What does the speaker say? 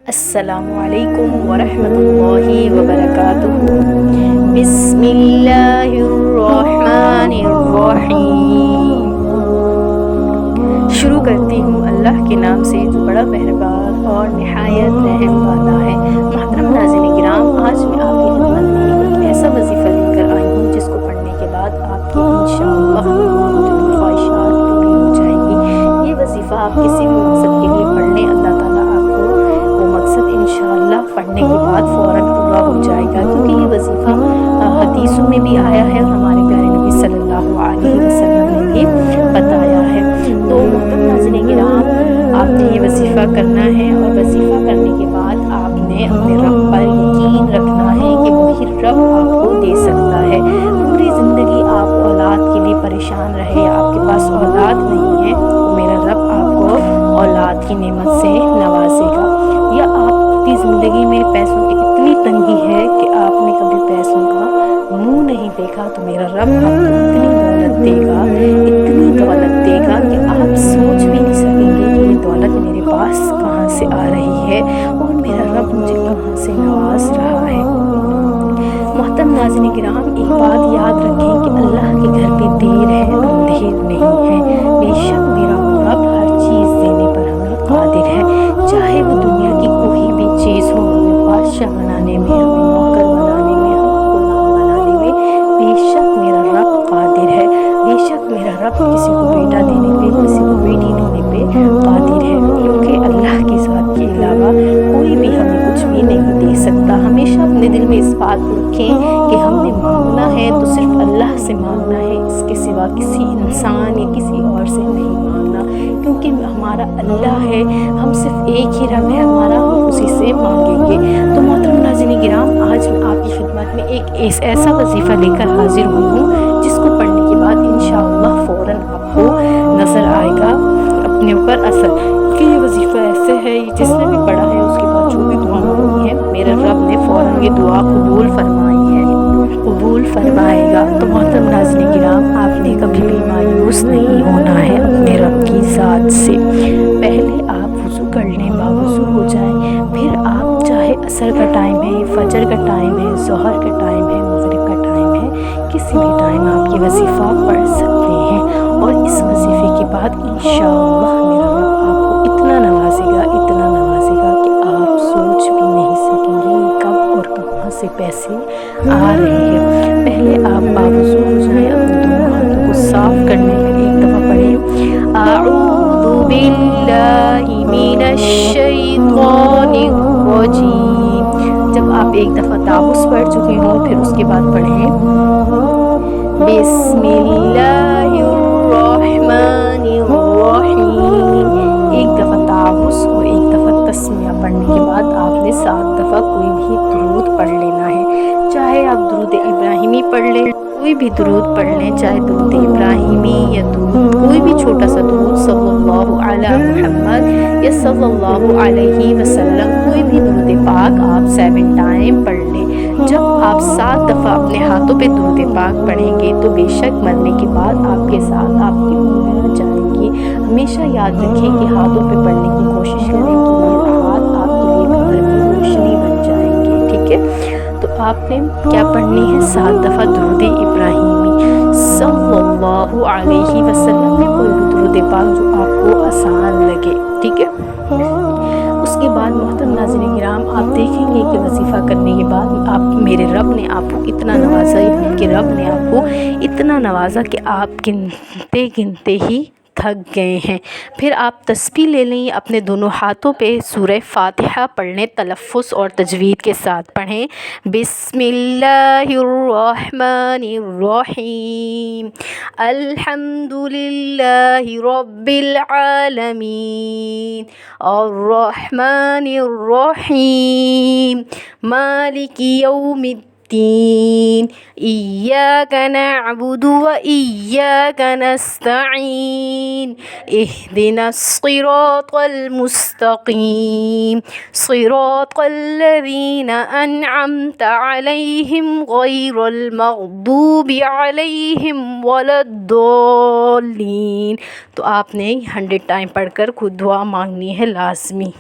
السلام علیکم ورحمۃ اللہ وبرکاتہ۔ بسم اللہ الرحمن الرحیم۔ شروع کرتی ہوں اللہ کے نام سے جو بڑا مہربان اور نہایت رحم والا ہے۔ محترم ناظرین کرام، آج میں آپ کی خدمت میں ایک ایسا وظیفہ لے کر آئی ہوں جس کو پڑھنے کے بعد آپ کی انشاءاللہ دلی خواہشات پوری ہو جائیں گی۔ یہ وظیفہ آپ کسی بھی مقصد کے لیے پڑھ لیں، اللہ تعالیٰ آپ کو وہ مقصد انشاءاللہ پڑھنے کے بعد فوراً پورا ہو جائے گا، کیونکہ یہ وظیفہ حدیثوں میں بھی آیا ہے اور ہمارے پیارے نبی صلی اللہ علیہ وسلم نے بھی بتایا ہے۔ تو محترم ناظرین کرام، آپ نے یہ وظیفہ کرنا ہے اور وظیفہ کرنے کے بعد آپ نے اپنے رب پر یقین رکھنا ہے کہ وہی رب آپ کو دے سکتا ہے۔ پوری زندگی آپ اولاد کے لیے پریشان رہے یا آپ کے پاس اولاد نہیں ہے تو میرا رب آپ کو اولاد کی نعمت سے نوازے گا، یا آپ کی زندگی میں پیسوں کی اتنی تنگی ہے کہ آپ نے کبھی پیسوں کا منہ نہیں دیکھا تو میرا رب آپ کو اتنی دولت دے گا، اتنی دولت دے گا کہ آپ سوچ بھی نہیں سکیں گے کہ یہ دولت میرے پاس کہاں سے آ رہی ہے اور میرا رب مجھے کہاں سے نواز رہا ہے۔ محترم ناظرین کرام، ایک بات یاد رکھیں کہ اللہ کے گھر پہ دیر ہے اندھیر نہیں ہے۔ بے شک میرا رب ہر چیز دینے پر ہمیں قادر ہے، چاہے وہ دنیا کی کوئی بھی چیز ہو، ہمیں بادشاہ بنانے میں، ہمیں نوکر بنانے میں، ہمیں غلام بنانے میں بے شک میرا رب قادر ہے۔ بے شک میرا رب کسی کو بیٹا دینے پہ، کسی کو بیٹی دینے پہ قادر ہے، کیونکہ اللہ کی ذات کے علاوہ کوئی بھی ہمیں کچھ بھی نہیں دے سکتا۔ ہمیشہ اپنے دل میں اس بات کو رکھیں کہ ہم نے مانگنا ہے تو صرف اللہ سے مانگنا ہے، اس کے سوا کسی انسان یا کسی اور سے نہیں مانگنا، کیونکہ ہمارا اللہ ہے، ہم صرف ایک ہی رب ہے ہمارا، ہم اسی سے مانگیں گے۔ تو محترم ناظرین کرام، آج میں آپ کی خدمت میں ایک ایسا وظیفہ لے کر حاضر ہوئی ہوں جس کو پڑھنے کے بعد انشاءاللہ فوراً آپ کو نظر آئے گا اپنے اوپر اثر، کہ یہ وظیفہ ایسے ہے جس نے بھی پڑھا ہے اس کے بعد جو بھی دعا مانگی ہے میرا رب نے فوراً یہ دعا قبول فرمائی ہے، قبول فرمائے گا۔ تو محترم ناظرین کرام، آپ نے کبھی بھی مایوس نہیں ہونا ہے اپنے رب کی ذات سے۔ پہلے آپ وضو کر لیں، باوضو ہو جائیں، پھر آپ چاہے عصر کا ٹائم ہے، فجر کا ٹائم ہے، ظہر کا ٹائم ہے، مغرب کا ٹائم ہے، کسی بھی ٹائم آپ یہ وظیفہ پڑھ سکتے ہیں، اور اس وظیفے کے بعد انشاءاللہ میرا رب آپ کو اتنا نوازے گا، اتنا نوازے گا کہ آپ سوچ بھی نہیں سکیں گے کب اور کہاں سے پیسے آ رہے ہیں۔ پہلے آپ باوضو ہو جائیں، اپنے دونوں ہاتھوں کو صاف کرنے کے ایک دفعہ پڑھیں اعوذ باللہ من الشیطان الرجیم۔ جب آپ ایک دفعہ تعوذ پڑھ چکے ہوں پھر اس کے بعد پڑھیں بسم اللہ الرحمن الرحیم۔ ایک دفعہ تعوذ اور ایک دفعہ تسمیہ پڑھنے کے بعد آپ نے 7 دفعہ کوئی بھی درود پڑھ لینا ہے، چاہے آپ درود ابراہیمی پڑھ لیں، کوئی بھی درود پڑھ لیں، چاہے درود ابراہیمی یا درود کوئی بھی چھوٹا سا درود، صلی اللہ علی محمد یا صلی اللہ علیہ وسلم، کوئی بھی درود پاک آپ 7 ٹائم پڑھ لیں۔ جب آپ 7 دفعہ اپنے ہاتھوں پہ درود پاک پڑھیں گے تو بے شک مرنے کے بعد آپ کے ساتھ آپ کی انگلیاں جائیں گی۔ ہمیشہ یاد رکھیں کہ ہاتھوں پہ پڑھنے کی کوشش کریں کہ یہ ہاتھ آپ کے لیے قبر میں روشنی بن جائیں گے، ٹھیک ہے؟ تو آپ نے کیا پڑھنی ہے؟ 7 دفعہ درود ابراہیمی صلی اللہ علیہ وسلم میں، کوئی بھی درود پاک جو آپ کو آسان لگے، ٹھیک ہے؟ اس کے بعد محترم ناظرین کرام، آپ دیکھیں گے کہ وظیفہ کرنے کے بعد میرے رب نے آپ کو اتنا نوازا، آپ کے رب نے آپ کو اتنا نوازا کہ آپ گنتے گنتے ہی تھک گئے ہیں۔ پھر آپ تسبیح لے لیں، اپنے دونوں ہاتھوں پہ سورہ فاتحہ پڑھ لیں، تلفظ اور تجوید کے ساتھ پڑھیں بسم اللہ الرحمن الرحیم الحمد للہ رب العالمین الرحمن الرحیم مالک یوم الدین ایاک نعبد و ایاک نستعین اہدنا الصراط المستقیم صراط الذین انعمت علیہم غیر المغضوب علیہم ولا الضالین۔ تو آپ نے 100 ٹائم پڑھ کر خود دعا مانگنی ہے لازمی۔